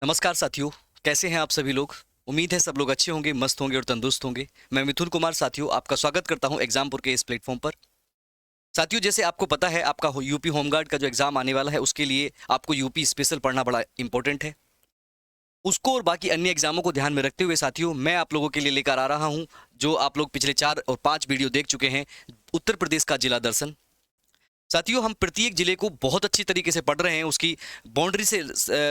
नमस्कार साथियों। कैसे हैं आप सभी लोग। उम्मीद है सब लोग अच्छे होंगे, मस्त होंगे और तंदुरुस्त होंगे। मैं मिथुन कुमार साथियों आपका स्वागत करता हूं एग्जामपुर के इस प्लेटफॉर्म पर। साथियों, जैसे आपको पता है आपका यूपी होमगार्ड का जो एग्जाम आने वाला है उसके लिए आपको यूपी स्पेशल पढ़ना बड़ा इंपॉर्टेंट है। उसको और बाकी अन्य एग्जामों को ध्यान में रखते हुए साथियों मैं आप लोगों के लिए लेकर आ रहा हूं जो आप लोग पिछले 4 और 5 वीडियो देख चुके हैं, उत्तर प्रदेश का जिला दर्शन। साथियों, हम प्रत्येक जिले को बहुत अच्छी तरीके से पढ़ रहे हैं, उसकी बाउंड्री से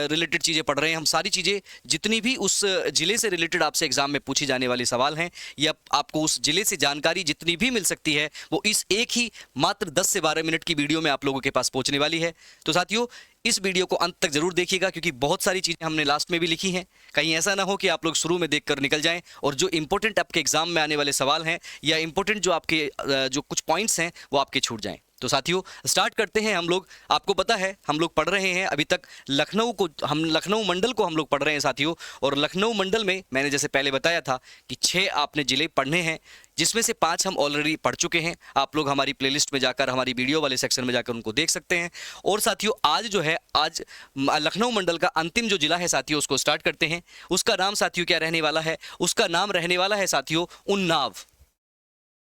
रिलेटेड चीज़ें पढ़ रहे हैं। हम सारी चीज़ें जितनी भी उस जिले से रिलेटेड आपसे एग्जाम में पूछी जाने वाले सवाल हैं या आपको उस जिले से जानकारी जितनी भी मिल सकती है वो इस एक ही मात्र 10 से 12 मिनट की वीडियो में आप लोगों के पास पहुंचने वाली है। तो साथियों, इस वीडियो को अंत तक जरूर देखिएगा क्योंकि बहुत सारी चीज़ें हमने लास्ट में भी लिखी हैं। कहीं ऐसा ना हो कि आप लोग शुरू में देखकर निकल जाएं और जो इंपॉर्टेंट आपके एग्जाम में आने वाले सवाल हैं या इंपॉर्टेंट जो आपके जो कुछ पॉइंट्स हैं वो आपके छूट जाएं। तो साथियों स्टार्ट करते हैं हम लोग। आपको पता है हम लोग पढ़ रहे हैं अभी तक लखनऊ मंडल को हम लोग पढ़ रहे हैं साथियों। और लखनऊ मंडल में मैंने जैसे पहले बताया था कि 6 आपने जिले पढ़ने हैं, जिसमें से 5 हम ऑलरेडी पढ़ चुके हैं। आप लोग हमारी प्लेलिस्ट में जाकर हमारी वीडियो वाले सेक्शन में जाकर उनको देख सकते हैं। और साथियों आज जो है आज लखनऊ मंडल का अंतिम जो जिला है साथियों उसको स्टार्ट करते हैं। उसका नाम साथियों क्या रहने वाला है? उसका नाम रहने वाला है साथियों उन्नाव।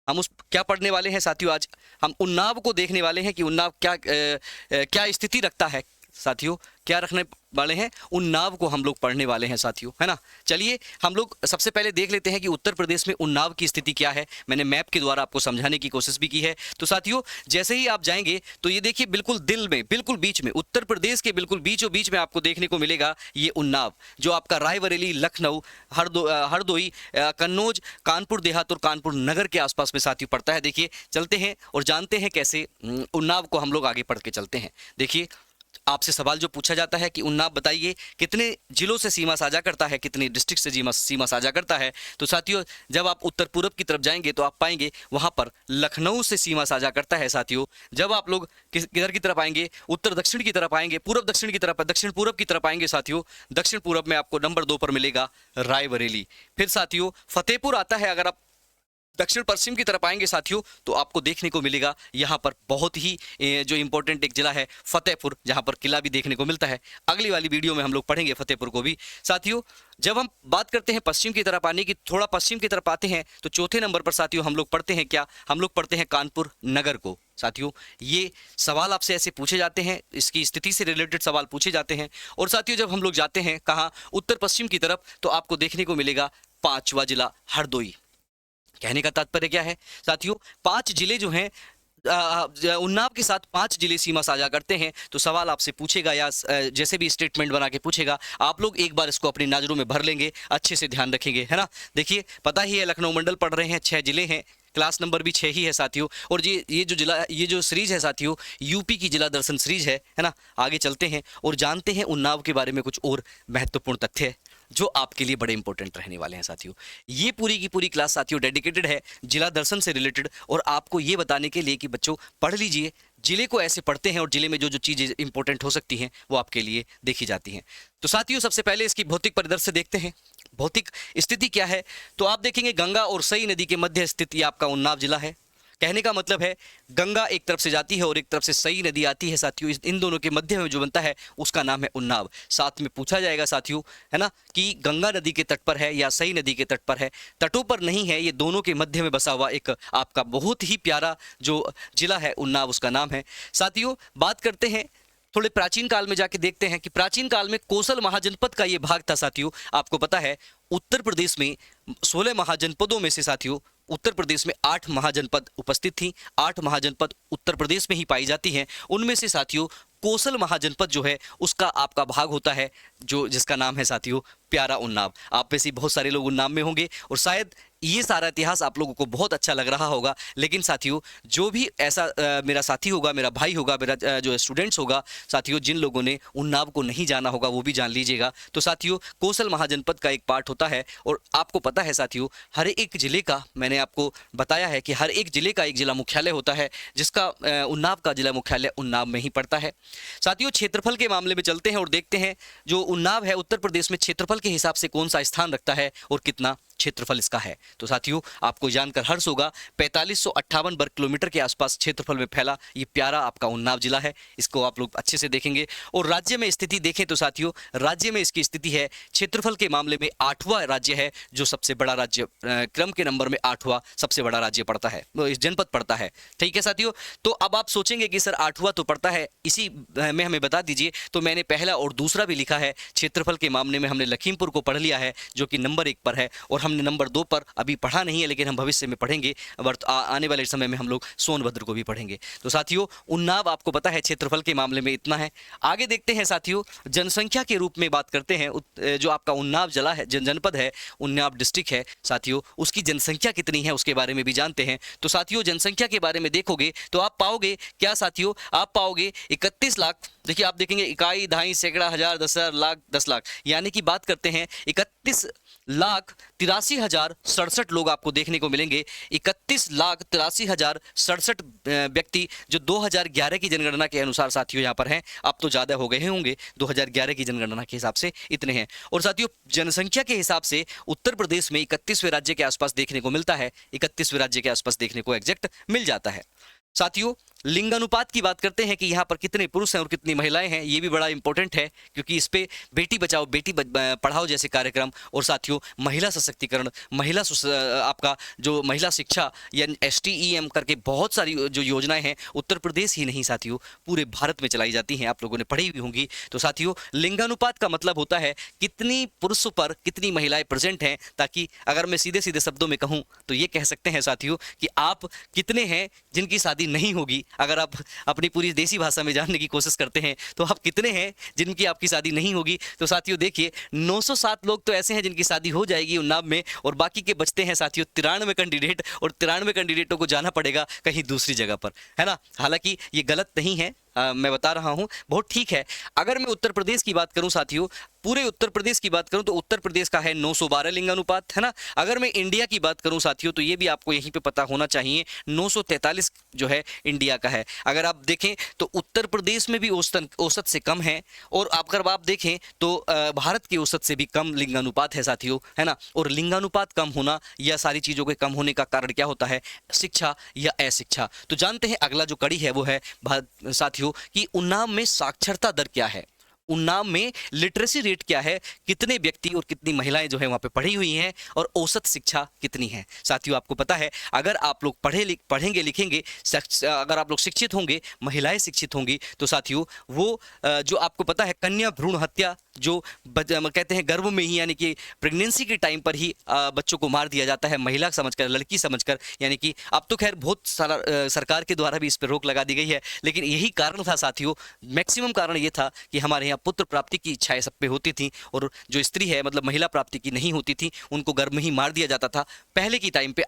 हम उस क्या पढ़ने वाले हैं साथियों? आज हम उन्नाव को देखने वाले हैं कि उन्नाव क्या स्थिति रखता है। साथियों क्या रखने वाले हैं? उन्नाव को हम लोग पढ़ने वाले हैं साथियों, है ना। चलिए हम लोग सबसे पहले देख लेते हैं कि उत्तर प्रदेश में उन्नाव की स्थिति क्या है। मैंने मैप के द्वारा आपको समझाने की कोशिश भी की है। तो साथियों जैसे ही आप जाएंगे तो ये देखिए बिल्कुल दिल में, बिल्कुल बीच में, उत्तर प्रदेश के बिल्कुल बीचों बीच में आपको देखने को मिलेगा ये उन्नाव, जो आपका रायबरेली, लखनऊ, हरदोई, कन्नौज, कानपुर देहात और कानपुर नगर के आसपास में साथियों पड़ता है। देखिए चलते हैं और जानते हैं कैसे उन्नाव को हम लोग आगे पढ़ के चलते हैं। देखिए आपसे सवाल जो पूछा जाता है कि उन्नाव बताइए कितने जिलों से सीमा साझा करता है, कितने डिस्ट्रिक्ट से सीमा साझा करता है। तो साथियों जब आप उत्तर पूर्व की तरफ जाएंगे तो आप पाएंगे वहां पर लखनऊ से सीमा साझा करता है साथियों। जब आप लोग किधर की तरफ आएंगे, उत्तर दक्षिण की तरफ आएंगे, पूर्व दक्षिण की तरफ, दक्षिण पूर्व की तरफ आएंगे साथियों, दक्षिण पूर्व में आपको नंबर 2 पर मिलेगा रायबरेली। फिर साथियों फतेहपुर आता है। अगर आप दक्षिण पश्चिम की तरफ आएंगे साथियों तो आपको देखने को मिलेगा यहाँ पर बहुत ही जो इंपॉर्टेंट एक जिला है फतेहपुर, जहाँ पर किला भी देखने को मिलता है। अगली वाली वीडियो में हम लोग पढ़ेंगे फतेहपुर को भी साथियों। जब हम बात करते हैं पश्चिम की तरफ आने की, थोड़ा पश्चिम की तरफ आते हैं तो चौथे नंबर पर साथियों हम लोग पढ़ते हैं क्या? हम लोग पढ़ते हैं कानपुर नगर को साथियों। ये सवाल आपसे ऐसे पूछे जाते हैं, इसकी स्थिति से रिलेटेड सवाल पूछे जाते हैं। और साथियों जब हम लोग जाते हैं कहाँ, उत्तर पश्चिम की तरफ, तो आपको देखने को मिलेगा 5वां जिला हरदोई। कहने का तात्पर्य क्या है साथियों? 5 जिले जो हैं उन्नाव के साथ 5 जिले सीमा साझा करते हैं। तो सवाल आपसे पूछेगा या जैसे भी स्टेटमेंट बना के पूछेगा, आप लोग एक बार इसको अपनी नजरों में भर लेंगे, अच्छे से ध्यान रखेंगे, है ना। देखिए पता ही है लखनऊ मंडल पढ़ रहे हैं, 6 जिले हैं, क्लास नंबर भी 6 ही है साथियों। और ये जो सीरीज है साथियों यूपी की जिला दर्शन सीरीज है ना। आगे चलते हैं और जानते हैं उन्नाव के बारे में कुछ और महत्वपूर्ण तथ्य जो आपके लिए बड़े इंपॉर्टेंट रहने वाले हैं साथियों। ये पूरी की पूरी क्लास साथियों डेडिकेटेड है जिला दर्शन से रिलेटेड और आपको ये बताने के लिए कि बच्चों पढ़ लीजिए, जिले को ऐसे पढ़ते हैं और जिले में जो जो चीज़ें इंपॉर्टेंट हो सकती हैं वो आपके लिए देखी जाती हैं। तो साथियों सबसे पहले इसकी भौतिक परिदृश्य देखते हैं। भौतिक स्थिति क्या है? तो आप देखेंगे गंगा और सई नदी के मध्य स्थित ये आपका उन्नाव जिला है। कहने का मतलब है गंगा एक तरफ से जाती है और एक तरफ से सई नदी आती है साथियों। इन दोनों के मध्य में जो बनता है उसका नाम है उन्नाव। साथ में पूछा जाएगा साथियों, है ना, कि गंगा नदी के तट पर है या सई नदी के तट पर है। तटों पर नहीं है, ये दोनों के मध्य में बसा हुआ एक आपका बहुत ही प्यारा जो जिला है उन्नाव, उसका नाम है साथियों। बात करते हैं थोड़े प्राचीन काल में जाके देखते हैं कि प्राचीन काल में कोसल महाजनपद का ये भाग था साथियों। आपको पता है उत्तर प्रदेश में 16 महाजनपदों में से साथियों उत्तर प्रदेश में 8 महाजनपद उपस्थित थी। 8 महाजनपद उत्तर प्रदेश में ही पाई जाती हैं। उनमें से साथियों कोसल महाजनपद जो है उसका आपका भाग होता है जो जिसका नाम है साथियों प्यारा उन्नाव। आप में से बहुत सारे लोग उन्नाव में होंगे और शायद ये सारा इतिहास आप लोगों को बहुत अच्छा लग रहा होगा। लेकिन साथियों जो भी ऐसा मेरा साथी होगा, मेरा भाई होगा, मेरा जो स्टूडेंट्स होगा साथियों, जिन लोगों ने उन्नाव को नहीं जाना होगा वो भी जान लीजिएगा। तो साथियों कोसल महाजनपद का एक पार्ट होता है और आपको पता है साथियों हर एक जिले का, मैंने आपको बताया है कि हर एक जिले का एक जिला मुख्यालय होता है, जिसका उन्नाव का जिला मुख्यालय उन्नाव में ही पड़ता है। साथियों क्षेत्रफल के मामले में चलते हैं और देखते हैं जो उन्नाव है उत्तर प्रदेश में क्षेत्रफल के हिसाब से कौन सा स्थान रखता है और कितना क्षेत्रफल इसका है। तो साथियों आपको जानकर हर्ष होगा, 4558 वर्ग किलोमीटर के आसपास क्षेत्रफल में फैला ये प्यारा आपका उन्नाव जिला है। इसको आप लोग अच्छे से देखेंगे। और राज्य में स्थिति देखें तो साथियों, राज्य में इसकी स्थिति है, क्षेत्रफल के मामले में 8वां राज्य है, जो सबसे बड़ा राज्य क्रम के नंबर में 8वां सबसे बड़ा राज्य पड़ता है, इस जनपद पड़ता है। ठीक है साथियों। तो अब आप सोचेंगे कि सर 8वां तो पड़ता है, इसी में हमें बता दीजिए। तो मैंने पहला और दूसरा भी लिखा है। क्षेत्रफल के मामले में हमने लखीमपुर को पढ़ लिया है, जो कि नंबर 1 पर है, और हमने नंबर 2 पर अभी पढ़ा नहीं है, लेकिन हम भविष्य में पढ़ेंगे। आने वाले समय में हम लोग सोनभद्र को भी पढ़ेंगे। तो साथियों उन्नाव आपको पता है क्षेत्रफल के मामले में इतना है। आगे देखते हैं साथियों, जनसंख्या के रूप में बात करते हैं। जो आपका उन्नाव जिला है, जनपद है, उन्नाव डिस्ट्रिक्ट है साथियों, उसकी जनसंख्या कितनी है उसके बारे में भी जानते हैं। तो साथियों जनसंख्या के बारे में देखोगे तो आप पाओगे क्या साथियों, आप पाओगे 31 लाख। देखिए आप देखेंगे इकाई, दहाई, सैकड़ा, हजार, 10,000, लाख, 10 लाख, यानी कि बात करते हैं 31,83,067 लोग आपको देखने को मिलेंगे। 31,83,067 व्यक्ति जो 2011 की जनगणना के अनुसार साथियों यहाँ पर हैं। अब तो ज़्यादा हो गए होंगे, 2011 की जनगणना के हिसाब से इतने हैं। और साथियों जनसंख्या के हिसाब से उत्तर प्रदेश में 31वें राज्य के आसपास देखने को मिलता है, 31वें राज्य के आसपास देखने को एग्जैक्ट मिल जाता है। साथियों लिंगानुपात की बात करते हैं कि यहाँ पर कितने पुरुष हैं और कितनी महिलाएं हैं। ये भी बड़ा इंपॉर्टेंट है, क्योंकि इस पे बेटी बचाओ बेटी पढ़ाओ जैसे कार्यक्रम, और साथियों महिला सशक्तिकरण, आपका जो महिला शिक्षा या STEM करके बहुत सारी जो योजनाएं हैं उत्तर प्रदेश ही नहीं साथियों पूरे भारत में चलाई जाती हैं। आप लोगों ने पढ़ी हुई होंगी। तो साथियों लिंगानुपात का मतलब होता है कितनी पुरुषों पर कितनी महिलाएं प्रेजेंट हैं, ताकि अगर मैं सीधे सीधे शब्दों में कहूँ तो ये कह सकते हैं साथियों कि आप कितने हैं जिनकी शादी नहीं होगी। अगर आप अपनी पूरी देसी भाषा में जानने की कोशिश करते हैं तो आप कितने हैं जिनकी आपकी शादी नहीं होगी। तो साथियों देखिए 907 लोग तो ऐसे हैं जिनकी शादी हो जाएगी उन्नाव में, और बाकी के बचते हैं साथियों 93 कैंडिडेट, और 93 कैंडिडेटों को जाना पड़ेगा कहीं दूसरी जगह पर, है ना। हालांकि ये गलत नहीं है, मैं बता रहा हूं, बहुत ठीक है। अगर मैं उत्तर प्रदेश की बात करूं साथियों, पूरे उत्तर प्रदेश की बात करूं तो उत्तर प्रदेश का है 912 लिंगानुपात, है ना। अगर मैं इंडिया की बात करूं साथियों तो ये भी आपको यहीं पे पता होना चाहिए, 943 जो है इंडिया का है। अगर आप देखें तो उत्तर प्रदेश में भी औसत से कम है, और अगर आप देखें तो भारत की औसत से भी कम लिंगानुपात है साथियों, है ना। और लिंगानुपात कम होना या सारी चीज़ों के कम होने का कारण क्या होता है, शिक्षा या अशिक्षा। तो जानते हैं अगला जो कड़ी है वो है साथियों कि उन्नाव में साक्षरता दर क्या है, उन्नाव में लिटरेसी रेट क्या है, कितने व्यक्ति और कितनी महिलाएं जो है वहां पे पढ़ी हुई हैं, और औसत शिक्षा कितनी है। साथियों आपको पता है अगर आप लोग पढ़ेंगे लिखेंगे, अगर आप लोग शिक्षित होंगे, महिलाएं शिक्षित होंगी, तो साथियों वो जो आपको पता है कन्या भ्रूण हत्या जो कहते हैं गर्भ में ही, यानी कि प्रेगनेंसी के टाइम पर ही बच्चों को मार दिया जाता है, महिला समझकर, लड़की समझकर। यानी कि अब तो खैर बहुत सारा सरकार के द्वारा भी इस पर रोक लगा दी गई है, लेकिन यही कारण था साथियों, मैक्सिमम कारण ये था कि हमारे यहाँ पुत्र प्राप्ति की इच्छाएं सब पे होती थी, और जो स्त्री है मतलब महिला प्राप्ति की नहीं होती थी, उनको गर्भ में ही मार दिया जाता था पहले की टाइम पे।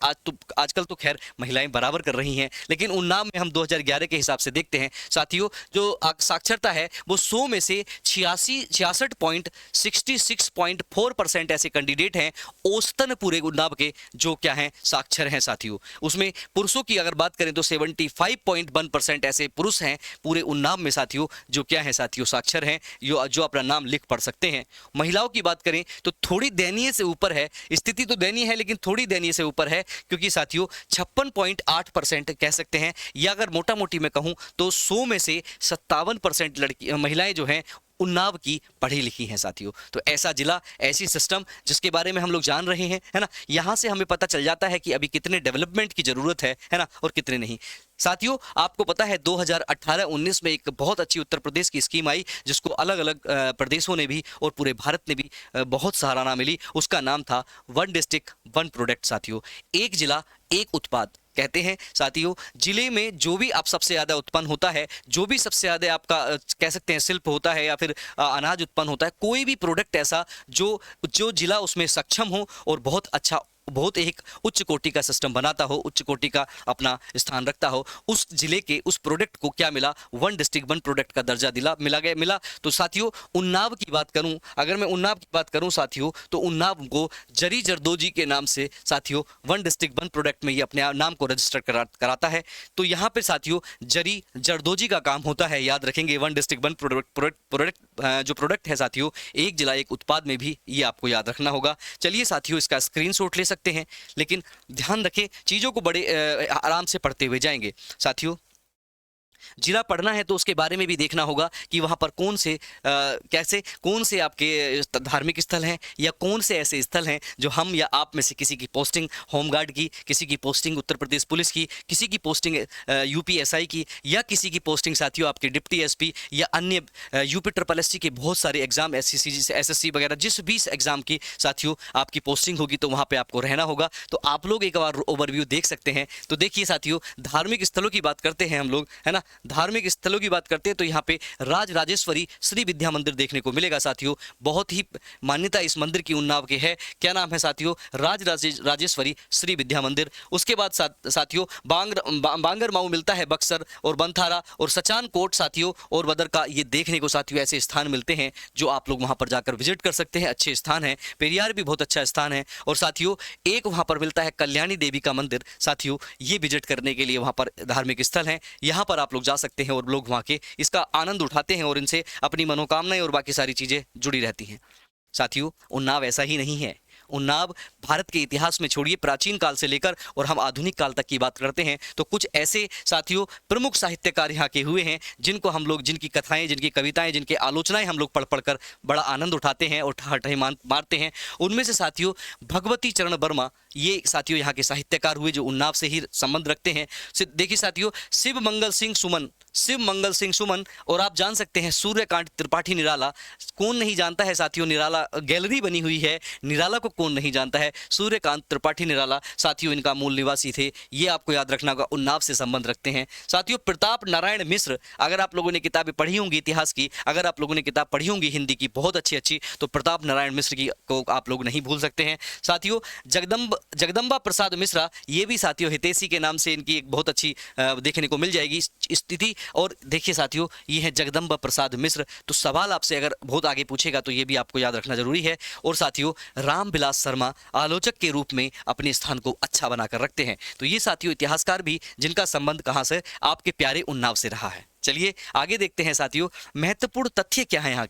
आजकल तो खैर महिलाएं बराबर कर रही हैं, लेकिन उन्नाव में हम 2011 के हिसाब से देखते हैं साथियों, जो साक्षरता है वो 100 में से 66.4% ऐसे कैंडिडेट हैं औसतन पूरे उन्नाव के जो क्या हैं, साक्षर हैं साथियों। उसमें पुरुषों की अगर बात करें तो 75.1% ऐसे पुरुष हैं पूरे उन्नाव में साथियों जो क्या है साथियों, साक्षर हैं, जो अपना नाम लिख पढ़ सकते हैं। महिलाओं की बात करें तो थोड़ी दयनीय से ऊपर है, स्थिति तो दयनीय है लेकिन थोड़ी दयनीय से ऊपर है, क्योंकि साथियों 56.8% कह सकते हैं, या अगर मोटा मोटी मैं कहूं तो 100 में से 57% लड़की महिलाएं जो हैं उन्नाव की पढ़ी लिखी हैं साथियों। तो ऐसा जिला, ऐसी सिस्टम जिसके बारे में हम लोग जान रहे हैं, है ना। यहाँ से हमें पता चल जाता है कि अभी कितने डेवलपमेंट की जरूरत है ना, और कितने नहीं। साथियों आपको पता है 2018-19 में एक बहुत अच्छी उत्तर प्रदेश की स्कीम आई, जिसको अलग अलग प्रदेशों ने भी और पूरे भारत ने भी बहुत सराहना मिली। उसका नाम था वन डिस्ट्रिक्ट वन प्रोडक्ट साथियों, एक जिला एक उत्पाद। कहते हैं साथियों जिले में जो भी आप सबसे ज़्यादा उत्पन्न होता है, जो भी सबसे ज़्यादा आपका कह सकते हैं शिल्प होता है या फिर अनाज उत्पन्न होता है, कोई भी प्रोडक्ट ऐसा जो जिला उसमें सक्षम हो और बहुत अच्छा, बहुत एक उच्च कोटि का सिस्टम बनाता हो, उच्च कोटि का अपना स्थान रखता हो, उस जिले के उस प्रोडक्ट को क्या मिला, वन डिस्ट्रिक्ट वन प्रोडक्ट का दर्जा मिला। तो साथियों उन्नाव की बात करूं, अगर मैं उन्नाव की बात करूं साथियों, तो उन्नाव को जरी जरदोजी के नाम से साथियों वन डिस्ट्रिक्ट वन प्रोडक्ट में ये अपने नाम को रजिस्टर कराता है। तो यहाँ पे साथियों जरी जरदोजी का काम होता है, याद रखेंगे, वन डिस्ट्रिक्ट वन प्रोडक्ट जो प्रोडक्ट है साथियों, एक जिला एक उत्पाद में भी ये आपको याद रखना होगा। चलिए साथियों इसका स्क्रीनशॉट ले सकते हैं, लेकिन ध्यान रखें चीज़ों को बड़े आराम से पढ़ते हुए जाएंगे। साथियों, जिला पढ़ना है तो उसके बारे में भी देखना होगा कि वहाँ पर कौन से आपके धार्मिक स्थल हैं, या कौन से ऐसे स्थल हैं जो हम या आप में से किसी की पोस्टिंग होमगार्ड की, किसी की पोस्टिंग उत्तर प्रदेश पुलिस की, किसी की पोस्टिंग यूपीएसआई की, या किसी की पोस्टिंग साथियों आपके डिप्टी एसपी या अन्य यूपी ट्रिपल एससी के बहुत सारे एग्जाम, एसएससी वगैरह जिस भी एग्जाम की साथियों आपकी पोस्टिंग होगी, तो वहाँ पर आपको रहना होगा। तो आप लोग एक बार ओवरव्यू देख सकते हैं। तो देखिए साथियों, धार्मिक स्थलों की बात करते हैं हम लोग, है ना, धार्मिक स्थलों की बात करते हैं तो यहाँ पे राज राजेश्वरी श्री विद्या मंदिर देखने को मिलेगा साथियों। बहुत ही मान्यता इस मंदिर की उन्नाव के है। क्या नाम है साथियों? राजेश्वरी श्री विद्या मंदिर। उसके बाद साथियों बांगर माऊ मिलता है बक्सर और बनथारा और सचान कोट साथियों और बदर का, ये देखने को साथियों ऐसे स्थान मिलते हैं जो आप लोग वहां पर जाकर विजिट कर सकते हैं। अच्छे स्थान है। पेरियार भी बहुत अच्छा स्थान है। और साथियों एक वहां पर मिलता है कल्याणी देवी का मंदिर साथियों, ये विजिट करने के लिए वहां पर धार्मिक स्थल है। यहाँ पर आप लोग जा सकते हैं और लोग वहाँ के इसका आनंद उठाते हैं और इनसे अपनी मनोकामनाएं और बाकी सारी चीज़ें जुड़ी रहती हैं। साथियों उन्नाव ऐसा ही नहीं है। उन्नाव भारत के इतिहास में छोड़िए प्राचीन काल से लेकर और हम आधुनिक काल तक की बात करते हैं तो कुछ ऐसे साथियों प्रमुख साहित्यकार यहाँ के हुए हैं जिनको हम लोग, जिनकी कथाएं, जिनकी कविताएं, जिनके आलोचनाएं हम लोग पढ़ पढ़कर बड़ा आनंद उठाते हैं और ठहाठही मारते हैं। उनमें से साथियों भगवती चरण वर्मा, ये साथियों यहाँ के साहित्यकार हुए जो उन्नाव से ही संबंध रखते हैं। देखिए साथियों शिव मंगल सिंह सुमन और आप जान सकते हैं सूर्यकांत त्रिपाठी निराला। कौन नहीं जानता है साथियों, निराला गैलरी बनी हुई है, निराला को कौन नहीं जानता है। सूर्यकांत त्रिपाठी निराला साथियों इनका मूल निवासी थे, ये आपको याद रखना होगा, उन्नाव से संबंध रखते हैं। साथियों प्रताप नारायण मिश्र, अगर आप लोगों ने किताबें पढ़ी होंगी इतिहास की, अगर आप लोगों ने किताब पढ़ी होंगी हिंदी की बहुत अच्छी, तो प्रताप नारायण मिश्र की को आप लोग नहीं भूल सकते हैं। साथियों जगदम्बा प्रसाद मिश्रा, ये भी साथियों हितैषी के नाम से इनकी एक बहुत अच्छी देखने को मिल जाएगी स्थिति। और देखिए साथियों ये है जगदम्बा प्रसाद मिश्र। तो सवाल आपसे अगर बहुत आगे पूछेगा तो ये भी आपको याद रखना जरूरी है। और साथियों रामविलास शर्मा आलोचक के रूप में अपने स्थान को अच्छा बनाकर रखते हैं। तो ये साथियों इतिहासकार भी जिनका संबंध कहां से, आपके प्यारे उन्नाव से रहा है। चलिए आगे देखते हैं साथियों महत्वपूर्ण तथ्य क्या है यहाँ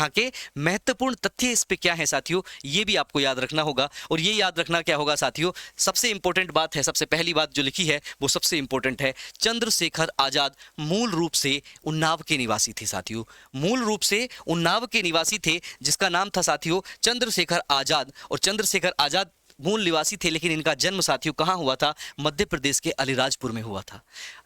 के महत्वपूर्ण तथ्य इस पे क्या है साथियों, ये भी आपको याद रखना होगा। और ये याद रखना क्या होगा साथियों, सबसे इंपॉर्टेंट बात है, सबसे पहली बात जो लिखी है वो सबसे इंपॉर्टेंट है। चंद्रशेखर आजाद मूल रूप से उन्नाव के निवासी थे साथियों, मूल रूप से उन्नाव के निवासी थे, जिसका नाम था साथियों चंद्रशेखर आजाद। और चंद्रशेखर आजाद मूल निवासी थे, लेकिन इनका जन्म साथियों कहाँ हुआ था? मध्य प्रदेश के अलीराजपुर में हुआ था।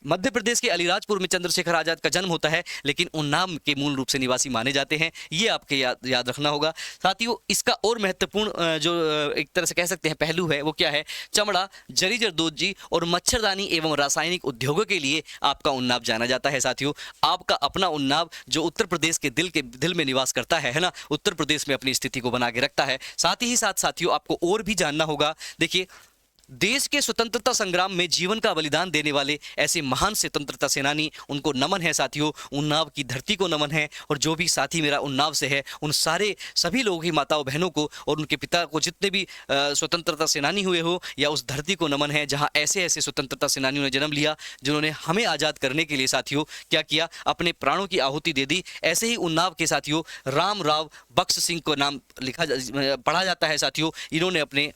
मध्य प्रदेश के अलीराजपुर में चंद्रशेखर आजाद का जन्म होता है, लेकिन उन्नाव के मूल रूप से निवासी माने जाते हैं। ये आपके याद रखना होगा साथियों। इसका और महत्वपूर्ण जो एक तरह से कह सकते हैं पहलू है वो क्या है? चमड़ा, जरी जरदोजी और मच्छरदानी एवं रासायनिक उद्योगों के लिए आपका उन्नाव जाना जाता है साथियों। आपका अपना उन्नाव जो उत्तर प्रदेश के दिल में निवास करता है ना, उत्तर प्रदेश में अपनी स्थिति को बना के रखता है। साथ ही साथ साथियों आपको और भी जानना होगा। देखिए देश के स्वतंत्रता संग्राम में जीवन का बलिदान देने वाले ऐसे महान स्वतंत्रता सेनानी, उनको नमन है साथियों। उन्नाव की धरती को नमन है। और जो भी साथी मेरा उन्नाव से है उन सभी लोगों की माताओं बहनों को और उनके पिता को, जितने भी स्वतंत्रता सेनानी हुए हो, या उस धरती को नमन है जहां ऐसे ऐसे स्वतंत्रता सेनानियों ने जन्म लिया जिन्होंने हमें आज़ाद करने के लिए साथियों क्या किया? अपने प्राणों की आहुति दे दी। ऐसे ही उन्नाव के साथियों राम राव बख्श सिंह को नाम पढ़ा जाता है साथियों। इन्होंने अपने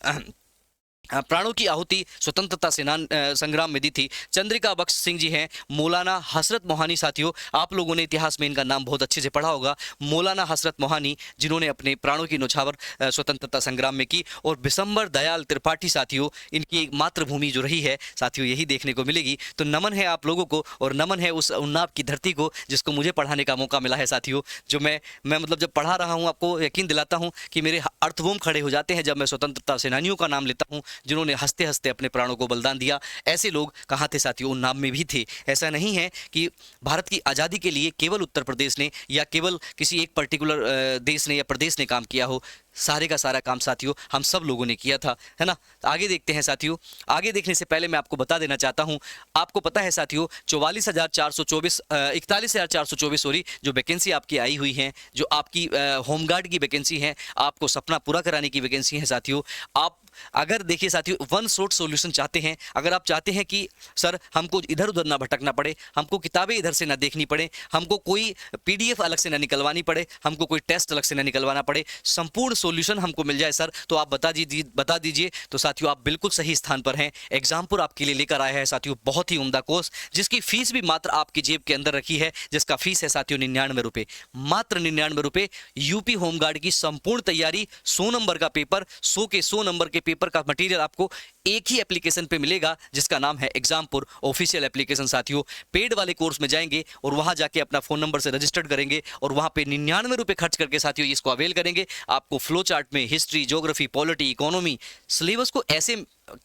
प्राणों की आहुति स्वतंत्रता संग्राम में दी थी। चंद्रिका बख्श सिंह जी हैं। मौलाना हसरत मोहानी साथियों, आप लोगों ने इतिहास में इनका नाम बहुत अच्छे से पढ़ा होगा। मौलाना हसरत मोहानी जिन्होंने अपने प्राणों की न्यौछावर स्वतंत्रता संग्राम में की। और बिशंबर दयाल त्रिपाठी साथियों, इनकी मातृभूमि जो रही है साथियों यही देखने को मिलेगी। तो नमन है आप लोगों को और नमन है उस उन्नाव की धरती को जिसको मुझे पढ़ाने का मौका मिला है साथियों। जो मैं मतलब जब पढ़ा रहा हूँ आपको यकीन दिलाता हूँ कि मेरे अर्थवोम खड़े हो जाते हैं जब मैं स्वतंत्रता सेनानियों का नाम लेता हूँ जिन्होंने हंसते हंसते अपने प्राणों को बलिदान दिया। ऐसे लोग कहाँ थे साथियों? उन्नाव में भी थे। ऐसा नहीं है कि भारत की आज़ादी के लिए केवल उत्तर प्रदेश ने या केवल किसी एक पर्टिकुलर देश ने या प्रदेश ने काम किया हो। सारे का सारा काम साथियों हम सब लोगों ने किया था, है ना। आगे देखते हैं साथियों। आगे देखने से पहले मैं आपको बता देना चाहता हूं, आपको पता है साथियों 41,424 सॉरी जो वैकेंसी आपकी आई हुई है, जो आपकी होमगार्ड की वैकेंसी है, आपको सपना पूरा कराने की वैकेंसी है साथियों। आप अगर देखिए साथियों वन शॉट सॉल्यूशन चाहते हैं, अगर आप चाहते हैं कि सर हमको इधर उधर ना भटकना पड़े, हमको किताबें इधर से ना देखनी पड़े, हमको कोई PDF अलग से ना निकलवानी पड़े, हमको कोई टेस्ट अलग से ना निकलवाना पड़े, संपूर्ण सॉल्यूशन हमको मिल जाए सर तो आप बता दीजिए। तो साथियों आप बिल्कुल सही स्थान पर हैं। एग्जामपुर आपके लिए लेकर आया है साथियों बहुत ही उम्दा कोर्स, जिसकी फीस भी मात्र आपकी जेब के अंदर रखी है, जिसका फीस है साथियों 99 रुपए, मात्र 99 रुपए। यूपी होमगार्ड की संपूर्ण तैयारी, 100 नंबर का पेपर, 100 के 100 नंबर के पेपर का मटेरियल आपको एक ही एप्लीकेशन पे मिलेगा, जिसका नाम है एग्जामपुर ऑफिशियल एप्लीकेशन। साथियों पेड वाले कोर्स में जाएंगे और वहां जाके अपना फोन नंबर से रजिस्टर्ड करेंगे और वहां पे 99 रुपए खर्च करके साथियों इसको अवेल करेंगे। आपको फ्लो चार्ट में history, geography, polity, economy syllabus को ऐसे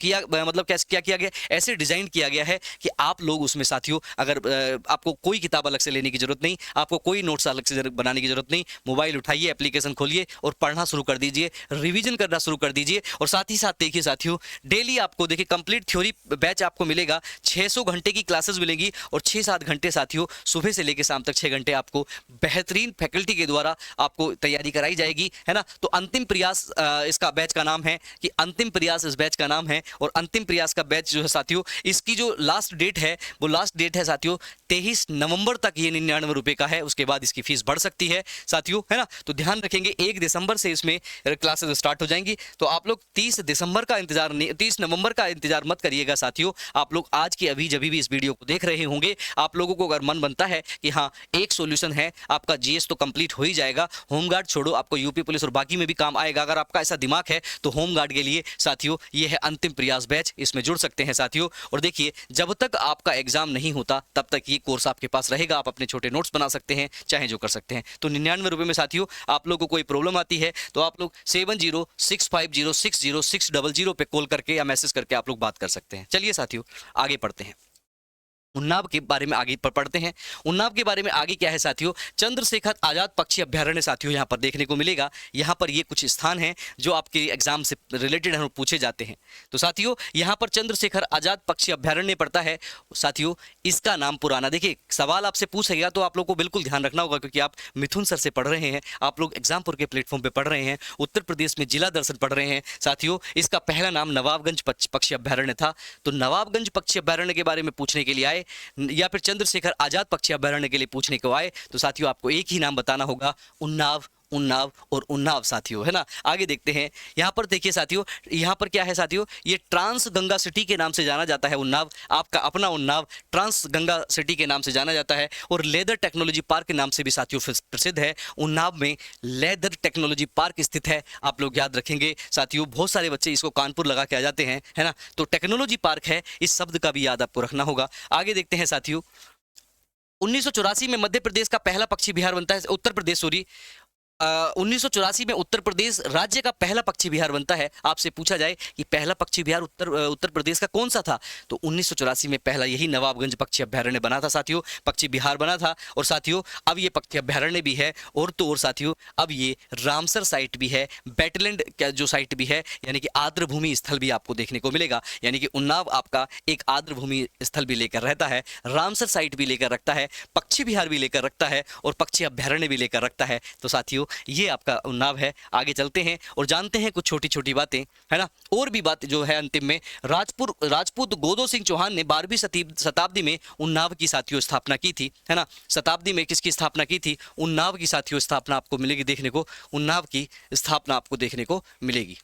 किया, मतलब क्या किया गया, ऐसे डिजाइन किया गया है कि आप लोग उसमें साथियों अगर आपको कोई किताब अलग से लेने की जरूरत नहीं, आपको कोई नोट्स अलग से बनाने की जरूरत नहीं। मोबाइल उठाइए, एप्लीकेशन खोलिए और पढ़ना शुरू कर दीजिए, रिवीजन करना शुरू कर दीजिए। और साथ ही साथ देखिए साथियों डेली आपको देखिए कंप्लीट थ्योरी बैच आपको मिलेगा, 600 घंटे की क्लासेस मिलेंगी और 6-7 घंटे साथियों सुबह से लेकर शाम तक 6 घंटे आपको बेहतरीन फैकल्टी के द्वारा आपको तैयारी कराई जाएगी, है ना। तो अंतिम प्रयास इसका बैच का नाम है कि अंतिम प्रयास इस बैच का नाम है। और अंतिम प्रयास का बैच जो है साथियों, इसकी जो लास्ट डेट है वो लास्ट डेट है साथियों 23 नवंबर तक ये 99 रुपए का है। उसके बाद इसकी फीस बढ़ सकती है साथियों, है ना। तो ध्यान रखेंगे 1 दिसंबर से इसमें क्लासेस स्टार्ट हो जाएंगी। तो आप लोग 30 दिसंबर का इंतजार नहीं, 30 नवंबर का इंतजार मत करिएगा साथियों। आप लोग आज की अभी जब भी इस वीडियो को देख रहे होंगे, आप लोगों को अगर मन बनता है कि हाँ एक सॉल्यूशन है, आपका जीएस तो कंप्लीट हो ही जाएगा, होमगार्ड छोड़ो आपको यूपी पुलिस और बाकी में भी काम आएगा। अगर आपका ऐसा दिमाग है तो होमगार्ड के लिए साथियों ये है अंतिम प्रयास बैच, इसमें जुड़ सकते हैं साथियों। और देखिए जब तक आपका एग्जाम नहीं होता तब तक ये कोर्स आपके पास रहेगा, आप अपने छोटे नोट्स बना सकते हैं, चाहे जो कर सकते हैं। तो 99 रुपए में साथियों आप लोगों को कोई प्रॉब्लम आती है तो आप लोग 7065060600 पे कॉल करके या मैसेज करके आप लोग बात कर सकते हैं। चलिए साथियों आगे पढ़ते हैं, उन्नाव के बारे में आगे पढ़ते हैं। उन्नाव के बारे में आगे क्या है साथियों, चंद्रशेखर आजाद पक्षी अभ्यारण्य साथियों यहाँ पर देखने को मिलेगा। यहाँ पर ये कुछ स्थान हैं जो आपके एग्जाम से रिलेटेड हैं, पूछे जाते हैं। तो साथियों यहाँ पर चंद्रशेखर आजाद पक्षी अभ्यारण्य पड़ता है साथियों। इसका नाम पुराना, देखिए सवाल आपसे पूछेगा तो आप लोग को बिल्कुल ध्यान रखना होगा, क्योंकि आप मिथुन सर से पढ़ रहे हैं, आप लोग एग्जामपुर के प्लेटफॉर्म पे पढ़ रहे हैं, उत्तर प्रदेश में जिला दर्शन पढ़ रहे हैं साथियों। इसका पहला नाम नवाबगंज पक्षी अभ्यारण्य था। तो नवाबगंज पक्षी अभ्यारण्य के बारे में पूछने के लिए आए या फिर चंद्रशेखर आजाद पक्षी अभ्यारण्य के लिए पूछने को आए तो साथियों आपको एक ही नाम बताना होगा, उन्नाव, उन्नाव और उन्नाव साथियों, है ना। आगे देखते हैं, यहाँ पर देखिए साथियों, यहाँ पर क्या है साथियों, ये ट्रांस गंगा सिटी के नाम से जाना जाता है। उन्नाव आपका अपना उन्नाव ट्रांस गंगा सिटी के नाम से जाना जाता है और लेदर टेक्नोलॉजी पार्क के नाम से भी साथियों प्रसिद्ध है। उन्नाव में लेदर टेक्नोलॉजी पार्क स्थित है, आप लोग याद रखेंगे साथियों। बहुत सारे बच्चे इसको कानपुर लगा के आ जाते हैं, है ना। तो टेक्नोलॉजी पार्क है, इस शब्द का भी याद आपको रखना होगा। आगे देखते हैं साथियों, 1984 में मध्य प्रदेश का पहला पक्षी विहार बनता है, उत्तर प्रदेश सॉरी 1984 में उत्तर प्रदेश राज्य का पहला पक्षी विहार बनता है। आपसे पूछा जाए कि पहला पक्षी विहार उत्तर प्रदेश का कौन सा था, तो 1984 में पहला यही नवाबगंज पक्षी अभ्यारण्य बना था साथियों, पक्षी विहार बना था। और साथियों अब ये पक्षी अभ्यारण्य भी है और तो और साथियों अब ये रामसर साइट भी है, बेटलैंड का जो साइट भी है, यानी कि आर्द्र भूमि स्थल भी आपको देखने को मिलेगा। यानी कि उन्नाव आपका एक आर्द्र भूमि स्थल भी लेकर रहता है, रामसर साइट भी लेकर रखता है, पक्षी विहार भी लेकर रखता है और पक्षी अभ्यारण्य भी लेकर रखता है। तो साथियों ये आपका उन्नाव है। आगे चलते हैं और जानते हैं कुछ छोटी छोटी बातें, है ना। और भी बात जो है अंतिम में, राजपूत गोदो सिंह चौहान ने 12वीं शताब्दी में उन्नाव की साथियों स्थापना की थी, है ना। शताब्दी में किसकी स्थापना की थी, उन्नाव की साथियों स्थापना आपको मिलेगी देखने को, उन्नाव की स्थापना आपको देखने को मिलेगी,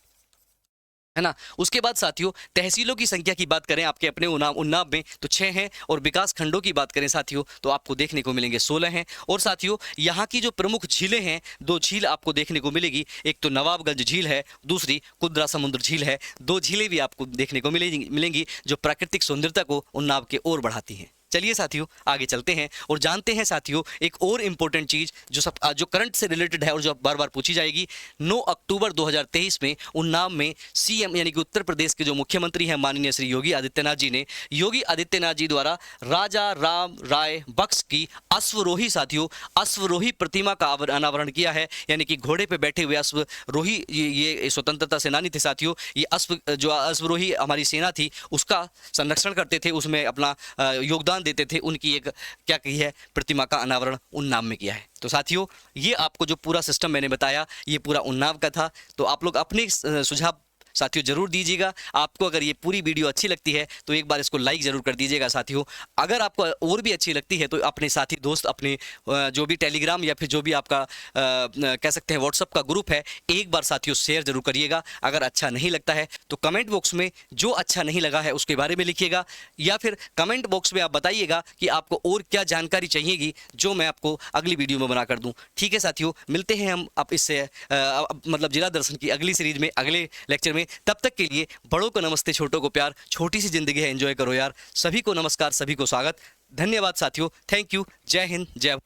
है ना। उसके बाद साथियों तहसीलों की संख्या की बात करें आपके अपने उन्नाव में तो 6 हैं और विकास खंडों की बात करें साथियों तो आपको देखने को मिलेंगे 16 हैं। और साथियों यहाँ की जो प्रमुख झीलें हैं, 2 झील आपको देखने को मिलेगी, एक तो नवाबगंज झील है, दूसरी कुद्रा समुद्र झील है। 2 झीलें भी आपको देखने को मिलेंगी जो प्राकृतिक सौंदर्यता को उन्नाव के ओर बढ़ाती हैं। चलिए साथियों आगे चलते हैं और जानते हैं साथियों एक और इंपॉर्टेंट चीज जो करंट से रिलेटेड है और जो बार बार पूछी जाएगी। 9 अक्टूबर 2023 में उन्नाव में सीएम यानी कि उत्तर प्रदेश के जो मुख्यमंत्री हैं माननीय श्री योगी आदित्यनाथ जी ने, योगी आदित्यनाथ जी द्वारा राजा राम राय बख्श की अश्वरोही साथियों अश्वरोही प्रतिमा का अनावरण किया है। यानी कि घोड़े पे बैठे हुए अश्वरोही ये स्वतंत्रता सेनानी थे साथियों। ये अश्वरोही हमारी सेना थी उसका संरक्षण करते थे, उसमें अपना योगदान देते थे, उनकी एक क्या कही है प्रतिमा का अनावरण उन्नाव में किया है। तो साथियों ये आपको जो पूरा सिस्टम मैंने बताया ये पूरा उन्नाव का था। तो आप लोग अपने सुझाव साथियों जरूर दीजिएगा। आपको अगर ये पूरी वीडियो अच्छी लगती है तो एक बार इसको लाइक जरूर कर दीजिएगा साथियों। अगर आपको और भी अच्छी लगती है तो अपने साथी दोस्त, अपने जो भी टेलीग्राम या फिर जो भी आपका कह सकते हैं व्हाट्सअप का ग्रुप है, एक बार साथियों शेयर जरूर करिएगा। अगर अच्छा नहीं लगता है तो कमेंट बॉक्स में जो अच्छा नहीं लगा है उसके बारे में लिखिएगा, या फिर कमेंट बॉक्स में आप बताइएगा कि आपको और क्या जानकारी चाहिएगी जो मैं आपको अगली वीडियो में बना कर दूं। ठीक है साथियों, मिलते हैं हम अब इससे मतलब जिला दर्शन की अगली सीरीज में, अगले लेक्चर में। तब तक के लिए बड़ों को नमस्ते, छोटों को प्यार, छोटी सी जिंदगी है, एंजॉय करो यार। सभी को नमस्कार, सभी को स्वागत, धन्यवाद साथियों। Thank you. जय हिंद, जय